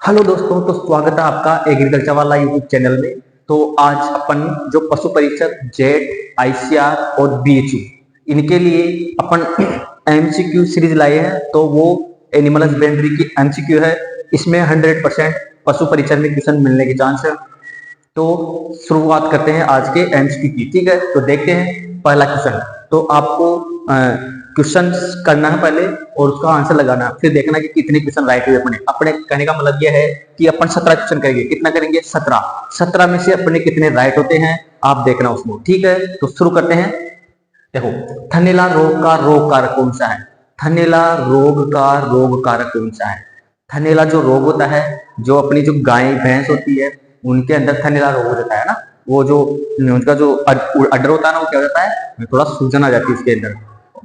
Hello दोस्तों, तो स्वागत है आपका एग्रीकल्चर वाला यूट्यूब चैनल में। तो आज अपन जो पशु परीक्षक जेट, आईसीआर और बीएचयू इनके लिए अपन एमसीक्यू सीरीज लाए हैं। तो वो एनिमल हस्बेंड्री की एमसीक्यू है। इसमें 100% पशु परीक्षक में क्वेश्चन मिलने के चांस है। तो शुरुआत करते हैं आज के एमसीक्यू की। ठीक है, तो देखते हैं पहला क्वेश्चन। तो आपको क्वेश्चन करना है पहले और उसका आंसर लगाना है, फिर देखना कि कितने क्वेश्चन राइट हुए अपने अपने कहने का मतलब यह है कि अपन 17 क्वेश्चन करेंगे। कितना करेंगे? 17 में से अपने कितने राइट होते हैं आप देखना उसमें। ठीक है, तो शुरू करते हैं। देखो, थनैला रोग का रोग कारक कौन सा है? थनैला रोग का रोग कारक कौन सा है? थनैला जो रोग होता है, जो अपनी जो गाय भैंस होती है उनके अंदर थनैला रोग हो जाता है ना। वो जो उनका जो अडर होता है ना, वो क्या हो जाता है, थोड़ा सूजन आ जाती है उसके अंदर,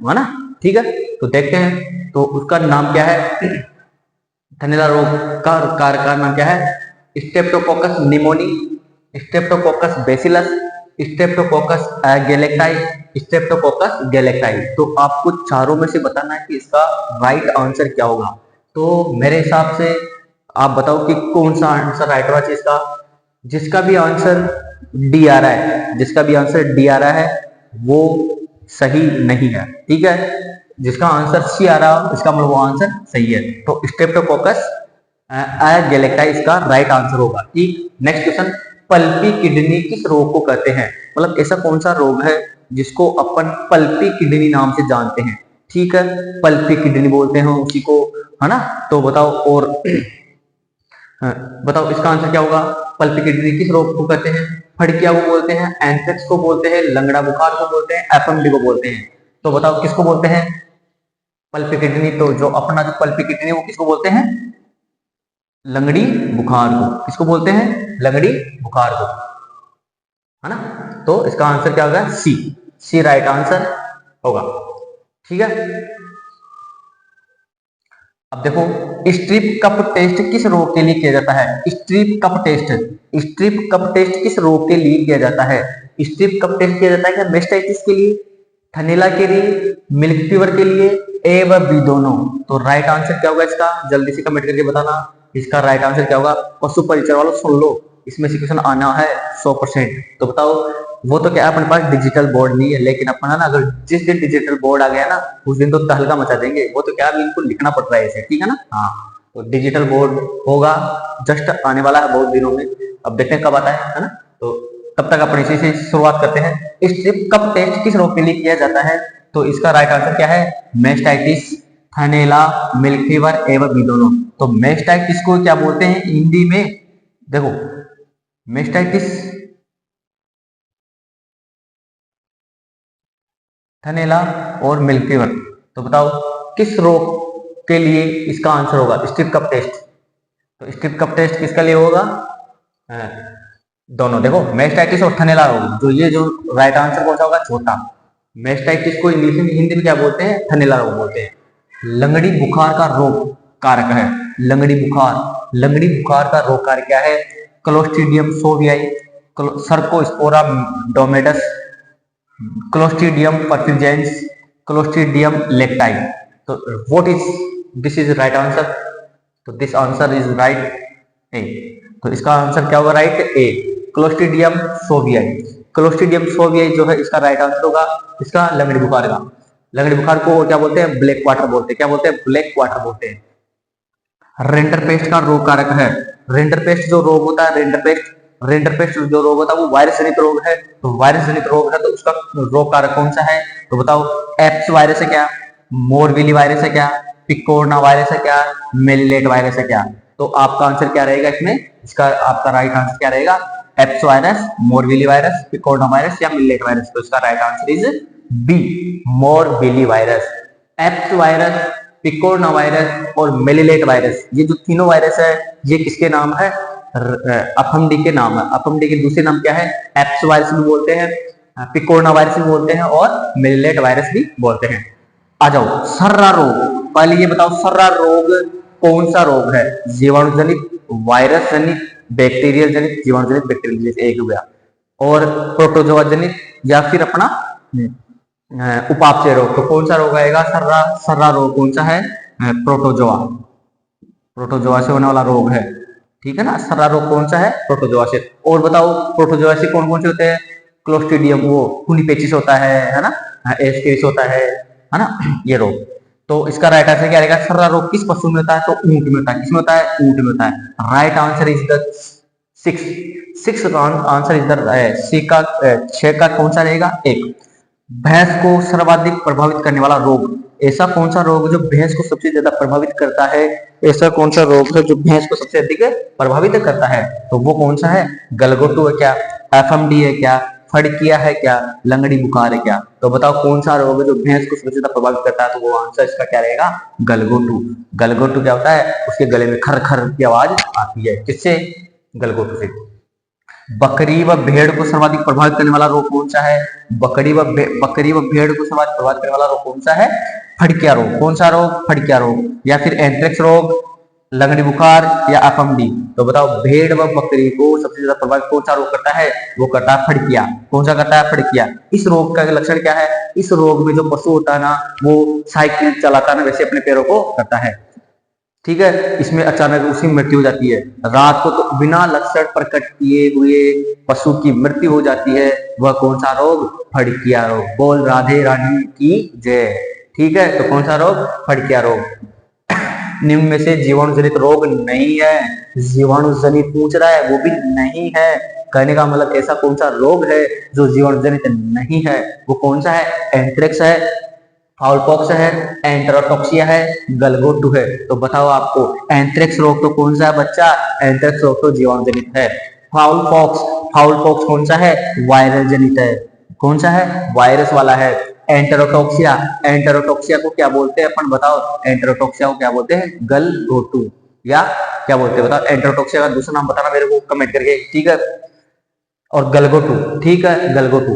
है ना। ठीक है, तो देखते हैं। तो उसका नाम क्या है? थनैला रोग का कारक का नाम क्या है? Streptococcus pneumoniae, Streptococcus bacillus, Streptococcus galactiae, Streptococcus galactiae. तो आपको चारों में से बताना है कि इसका राइट आंसर क्या होगा। तो मेरे हिसाब से आप बताओ कि कौन सा आंसर राइट होगा इसका। जिसका भी आंसर डी आ रहा है, जिसका भी आंसर डी आ रहा है वो सही नहीं है। ठीक है, जिसका आंसर सी आ रहा है इसका मतलब वो आंसर सही है। तो स्ट्रेप्टोकोकस गैलेक्टाई इसका राइट आंसर होगा। ठीक, नेक्स्ट क्वेश्चन। पल्पी किडनी किस रोग को कहते हैं? मतलब ऐसा कौन सा रोग है जिसको अपन पल्पी किडनी नाम से जानते हैं? ठीक है, पल्पी किडनी बोलते हैं उसी को, है ना। तो बताओ, और बताओ इसका आंसर क्या होगा। पल्पी किडनी किस रोग को कहते हैं? फड़किया को बोलते हैं, एंथ्रेक्स को बोलते हैं, लंगड़ा बुखार को बोलते हैं, एफएमडी को बोलते हैं। तो बताओ किसको बोलते हैं पल्पी किडनी? तो जो अपना जो पल्पी किडनी वो किसको बोलते हैं? लंगड़ी बुखार को। किसको बोलते हैं? लंगड़ी बुखार को, है ना। तो इसका आंसर क्या होगा? सी। सी राइट आंसर होगा। ठीक है, अब देखो, स्ट्रिप कप टेस्ट किस रोग के लिए किया जाता है? Strip cup test, strip cup test किस रोग के लिए किया जाता है? स्ट्रिप कप टेस्ट किया जाता है क्या मेस्टाइटिस के लिए, थनैला के लिए, मिल्क फीवर के लिए, ए व बी दोनों? तो राइट आंसर क्या होगा इसका? जल्दी से कमेंट करके बताना। इसका राइट आंसर क्या होगा? पशु परिचर वालों सुन लो, इसमें से क्वेश्चन आना है 100%। तो बताओ, वो तो क्या अपने पास डिजिटल बोर्ड नहीं है, लेकिन अपन है ना, अगर जिस दिन डिजिटल बोर्ड आ गया ना उस दिन तो तहलका मचा देंगे। वो तो क्या बिल्कुल लिखना पड़ रहा है इसे, ठीक है ना। हाँ, तो डिजिटल बोर्ड होगा, जस्ट आने वाला है बहुत दिनों में। अब देखते हैं कब आता है ना। तो तब तक अपन इसी से शुरुआत करते हैं। स्ट्रिप कप टेस्ट किस रोग के लिए किया जाता है? तो इसका राइट आंसर क्या है? मेस्टाइटिस, थनैला, मिल्क फीवर एवं बी दोनों। तो मेस्टाइटिस को क्या बोलते हैं हिंदी में? देखो, मेस्टाइटिस, थनैला और मिल्क फीवर। तो बताओ किस रोग के लिए इसका आंसर होगा स्ट्रिप कप टेस्ट? तो स्ट्रिप कप टेस्ट किसका लिए होगा? हाँ, दोनों। देखो, मेस्टाइटिस और थनैला रोग, जो ये जो राइट आंसर कौन सा होगा? छोटा। मेस्टाइटिस को इंग्लिश में, हिंदी में क्या बोलते हैं? थनैला रोग बोलते हैं। लंगड़ी बुखार का रोग कारक है, लंगड़ी बुखार। लंगड़ी बुखार का रोग कारक क्या है? क्लोस्ट्रीडियम सोवियाई, सर्कोस्पोरा डोमेडस, क्लोस्ट्रीडियम परफिजेंस, क्लोस्ट्रीडियम लेक्टाई। तो what is this is right answer? तो this answer is right A. तो इसका आंसर क्या होगा? Right A, Clostridium chauvoei. Clostridium chauvoei जो है इसका राइट आंसर होगा इसका लंगड़ी बुखार का। लंगड़ी बुखार को क्या बोलते हैं? ब्लैक वाटर बोलते हैं। क्या बोलते हैं? ब्लैक वाटर बोलते हैं। रेंडरपेस्ट का रोग कारक है। रेंडरपेस्ट जो रोग होता है, रेंडरपेस्ट जो रोग होता है वो वायरस जनित रोग है। तो वायरस जनित रोग है, तो उसका रोग कारक कौन सा है? तो बताओ, एप्स वायरस है क्या, मोरविली वायरस है क्या, पिकोरना वायरस है क्या, मेलिलेट वायरस है क्या? तो आपका आंसर क्या रहेगा इसमें? इसका आपका राइट आंसर क्या रहेगा? एप्स virus, morbilli virus, picorna virus या मेलिलेट वायरस? तो इसका right answer is B, morbilli virus. एप्स वायरस, पिकोरना वायरस और मेलिलेट वायरस, ये जो तीनों वायरस है ये किसके नाम है? अफमडी के नाम है। अफमडी के दूसरे नाम क्या है? एप्स वायरस भी बोलते हैं, पिकोरना वायरस भी बोलते हैं और मेलिलेट वायरस भी बोलते हैं। आ जाओ, सर्रा रोग। पहले ये बताओ, सर्रा रोग कौन सा रोग है? जीवाणु जनित, वायरस जनित, बैक्टीरियल जनित, जीवाणु जनित, बैक्टीरियल जनित, एक हो गया। और प्रोटोजोआ जनित या फिर अपना उपापचय रोग। तो कौन सा रोग आएगा? सर्रा। सर्रा रोग कौन सा है? प्रोटोजोआ, प्रोटोजोआ से होने वाला रोग है। ठीक है ना। सर्रा रोग कौन सा है? प्रोटोजोआ से। और बताओ प्रोटोजोआ कौन कौन से होते हैं? क्लोस्ट्रीडियम वो कुनीपेचिस होता है ना, एस्केरिस होता है ना, ये रोग। तो इसका राइट आंसर क्या रहेगा? सर्रा रोग किस पशु में होता है? तो ऊंट में होता है। किसमें होता है? ऊंट में होता है। Right answer is the six answer is the C का 6 का कौन सा रहेगा? एक। भैंस को सर्वाधिक प्रभावित करने वाला रोग, ऐसा कौन सा रोग जो भैंस को सबसे ज्यादा प्रभावित करता है? ऐसा कौन सा रोग है जो भैंस को सबसे अधिक प्रभावित करता है? तो वो कौन सा है? गलघोटू है क्या? एफएमडी है क्या? फड़किया है क्या? लंगड़ी बुखार है क्या? तो बताओ कौन सा रोग है जो भैंस को सबसे ज्यादा प्रभावित करता है? तो वो आंसर इसका क्या रहेगा? गलघोटू। गलघोटू क्या होता है? उसके गले में खर खर की आवाज आती है। किससे? गलघोटू से। बकरी व भेड़ को सर्वाधिक प्रभावित करने वाला रोग कौन सा है? बकरी व भेड़ को सर्वाधिक प्रभावित करने वाला रोग कौन सा है? फड़किया रोग। कौन सा रोग? फड़किया रोग। या फिर एंथ्रेक्स रोग, लंगड़ी बुखार या एफएमडी। तो बताओ भेड़ व बकरी को सबसे ज्यादा प्रभावित कौन सा रोग करता है? वो करता है फड़किया। कौन सा करता है? फड़किया। इस रोग का लक्षण क्या है? इस रोग में जो पशु होता है ना, वो साइकिल चलाता है ना, वैसे अपने पैरों को करता है। ठीक है। इसमें अचानक उसकी मृत्यु हो जाती है। रात को तो बिना लक्षण प्रकट किए हुए पशु की मृत्यु हो जाती है। वह कौन सा रोग? फड़किया रोग। बोल राधे रानी की जय। ठीक है। तो कौन सा रोग? फड़किया रोग। निम्न में से जीवाणु जनित रोग नहीं है। जीवाणु जनित पूछ रहा है, वो भी नहीं है। कहने का मतलब ऐसा कौन सा रोग है जो जीवाणु जनित नहीं है? वो कौन सा है? एंथ्रेक्स है, फाउल पॉक्स है, एंटेरोटॉक्सिया है, गलघोटू है। तो बताओ आपको एंथ्रेक्स रोग तो कौन सा है बच्चा? एंथ्रेक्स रोग तो जीवाणु जनित है। फाउल पॉक्स कौन सा है? वायरल जनित है। कौन सा है? वायरस वाला है। एंटेरोटॉक्सिया को क्या बोलते हैं अपन? बताओ एंटेरोटॉक्सिया को क्या बोलते हैं? गलघोटू। या क्या बोलते हैं बताओ? एंटेरोटॉक्सिया का दूसरा नाम बताना मेरे को कमेंट करके, ठीक है। और गलघोटू, ठीक है, गलघोटू।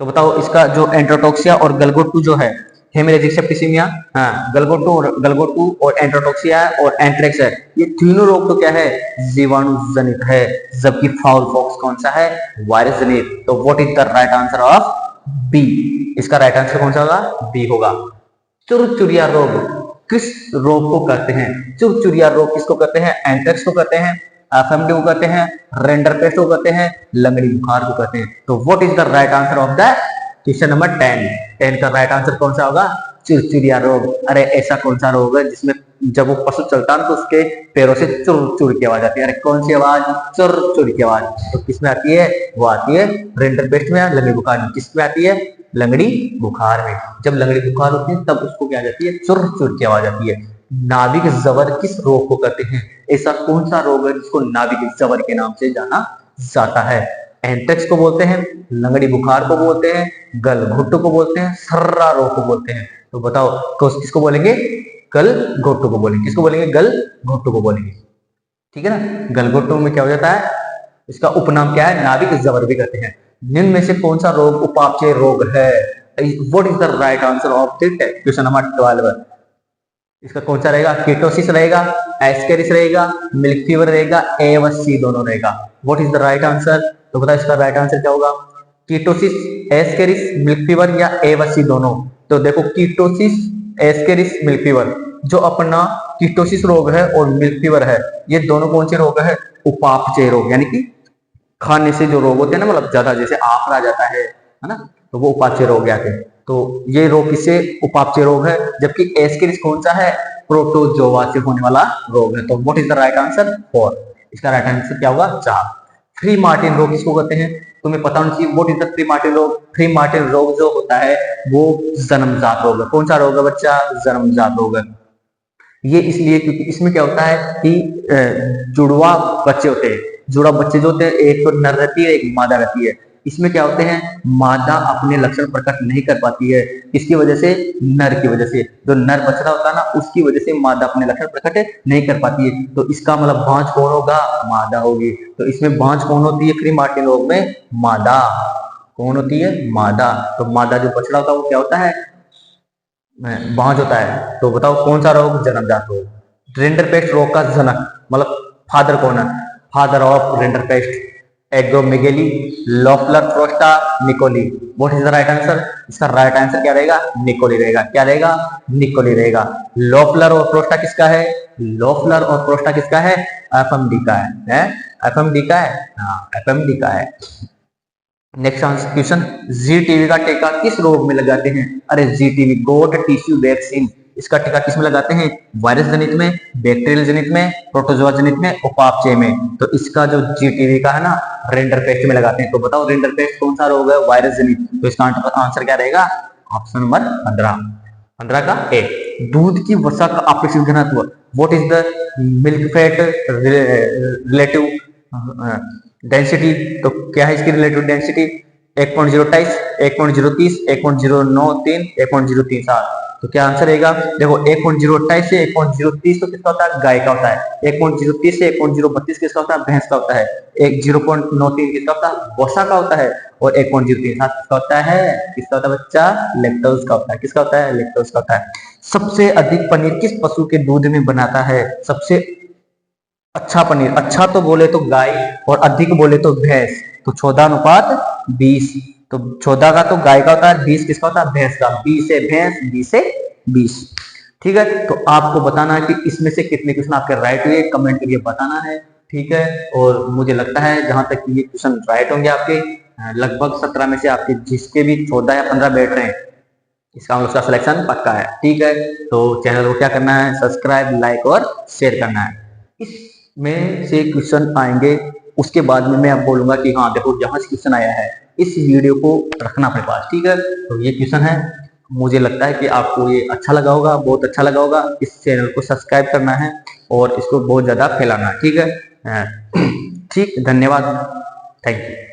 तो बताओ इसका जो एंट्रोटॉक्सिया और गलघोटू जो है, हेमरेजिक सेप्टिसिमिया, हाँ, गलघोटू और एंट्रोटॉक्सिया और एंथ्रेक्स है, ये तीनों रोग तो क्या है? जीवाणु जनित है। जबकि फाउल पॉक्स कौन सा है? वायरस जनित। तो what is the right answer of B? इसका राइट आंसर कौन सा होगा? बी होगा। चुरचुरिया रोग किस रोग को कहते हैं? चुरचुरिया रोग किसको कहते हैं? एंथ्रेक्स को कहते हैं, एफएमडी को कहते हैं, रेंडरपेस्ट को कहते हैं, लंगड़ी बुखार को कहते हैं। तो what is the right answer of the question number 10 का राइट आंसर कौन सा होगा? चिरचिरिया रोग। अरे ऐसा कौन सा रोग है जिसमें जब वो पशु चलता है तो उसके पैरों से चुर चुर की आवाज आती है? अरे कौन सी आवाज? चुर चुर की आवाज। तो किसमें आती है? वो आती है रेंडरपेस्ट में या लंगड़ी बुखार में। किसमें आती है? लंगड़ी बुखार में। जब लंगड़ी बुखार होती है तब उसको क्या जाती है? चुर चुर की आवाज आती है। नाभिक जबर किस रोग को कहते हैं? ऐसा कौन सा रोग है जिसको नाभिक जबर के नाम से जाना जाता है? एंथ्रेक्स को बोलते हैं, लंगड़ी बुखार को बोलते हैं, गलघोटू को बोलते हैं, सर्रा रोग को बोलते हैं। तो बताओ किसको बोलेंगे? गलघोटू को बोलेंगे। किसको बोलेंगे? गलघोटू को बोलेंगे। ठीक है ना। गलघोटू में क्या हो जाता है? इसका उपनाम क्या है? नाभिक जबर भी कहते हैं। निम्न में से कौन सा रोग उपापचय रोग है? What is the right answer of this question number 12? इसका कौन सा रहेगा? कीटोसिस रहेगा, एस्केरिस रहेगा, मिल्क फीवर रहेगा, ए व सी दोनों रहेगा। What is the right answer? तो बताओ इसका राइट आंसर क्या होगा? कीटोसिस, एस्केरिस, मिल्क फीवर या ए व सी दोनों? तो देखो कीटोसिस, एस्केरिस, मिल्क फीवर, जो अपना कीटोसिस रोग है और मिल्क फीवर है, ये दोनों कौन से रोग है? उपापचय रोग, यानी कि खाने से जो रोग होते हैं ना, मतलब ज्यादा जैसे आफरा जाता है ना, तो वो उपापचय रोग आते हैं। तो ये रोग किससे? उपापचय रोग है। जबकि एस्केरिस कौन सा है? प्रोटोजोआ से होने वाला रोग है। तो what is the right answer? 4। इसका राइट आंसर क्या होगा? 4। फ्री मार्टिन रोग किसको कहते हैं? तुम्हें पता होना चाहिए। What is the free Martin रोग? फ्री मार्टिन रोग जो होता है वो जन्मजात रोग है। कौन सा रोग है बच्चा? जन्मजात रोग है। ये इसलिए क्योंकि इसमें क्या होता है कि जुड़वा बच्चे होते हैं। जुड़ा बच्चे जो होते हैं, एक तो नर रहती है, एक मादा रहती है। इसमें क्या होते हैं? मादा अपने लक्षण प्रकट नहीं कर पाती है। किसकी वजह से? नर की वजह से। जो नर बछड़ा होता है ना, उसकी वजह से मादा अपने लक्षण प्रकट नहीं कर पाती है। तो इसका मतलब भांज कौन होगा? मादा होगी। तो इसमें भांज कौन होती है? फ्री मार्टिन रोग में मादा। कौन होती है? मादा। तो मादा जो बछड़ा होता है वो क्या होता है? भांज होता है। तो बताओ कौन सा रोग? जन्मजात रोग। रेंडरपेस्ट रोग का जनक मतलब फादर कौन है? फादर ऑफ रेंडरपेस्ट, एग्रोमेगेली, लोफलर प्रोस्टा, Nicolle. What is the right answer? इसका राइट आंसर क्या रहेगा? निकोली रहेगा। क्या रहेगा? निकोली रहेगा। लोफलर और प्रोस्टा किसका है? लोफलर और प्रोस्टा किसका है? एफएमडी का है एफएमडी का है, हाँ एफएमडी का है। नेक्स्ट आंसर क्वेश्चन, जीटीबी का टीका किस रोग में लगाते हैं? अरे जीटीबी गोट टिश्यू वैक्सीन, इसका टीका किस में लगाते हैं? वायरस जनित में, बैक्टीरियल जनित में, प्रोटोजोआ जनित में, उपापचय में। तो इसका जो जीटीबी का है ना, रिंडरपेस्ट में लगाते हैं। तो बताओ रिंडरपेस्ट कौन सा रोग है? वायरस जनित। तो इसका आंसर क्या रहेगा? ऑप्शन नंबर 15 का ए। दूध की वसा का अपेक्षित घनत्व, what is the milk fat relative density? तो क्या है इसकी रिलेटिव डेंसिटी? 1.028, 1.030, 1.093, 1.037। तो क्या आंसर रहेगा? देखो 1.028 से 1.030 तो किसका होता है? गाय का होता है। 1.030 से 1.032 किसका होता है? भैंस का होता है। 0.93 किसका होता है? वसा का होता है। और 1.037 किसका होता है? किसका होता है बच्चा? लैक्टोज का होता है। किसका होता है? लैक्टोज का होता है। सबसे अधिक पनीर किस पशु के दूध में बनाता है? सबसे अच्छा पनीर, अच्छा तो बोले तो गाय और अधिक बोले तो भैंस। तो 14:20। तो 14 का तो गाय का होता है, 20 किसका होता है? भैंस का। 20 से भैंस, 20 से 20। ठीक है, तो आपको बताना है कि इसमें से कितने क्वेश्चन आपके राइट हुए, कमेंट करके बताना है। ठीक है, और मुझे लगता है जहां तक ये क्वेश्चन राइट होंगे आपके, लगभग 17 में से आपके जिसके भी 14 या 15 बैठ रहे हैं, इसका उसका सिलेक्शन पक्का है। ठीक है, तो चैनल को क्या करना है? सब्सक्राइब, लाइक और शेयर करना है। इसमें से क्वेश्चन आएंगे, उसके बाद में मैं अब बोलूंगा कि हाँ देखो यहाँ से क्वेश्चन आया है, इस वीडियो को रखना अपने पास। ठीक है, तो ये क्वेश्चन है, मुझे लगता है कि आपको ये अच्छा लगा होगा, बहुत अच्छा लगा होगा। इस चैनल को सब्सक्राइब करना है और इसको बहुत ज्यादा फैलाना है। ठीक है, ठीक, धन्यवाद, थैंक यू।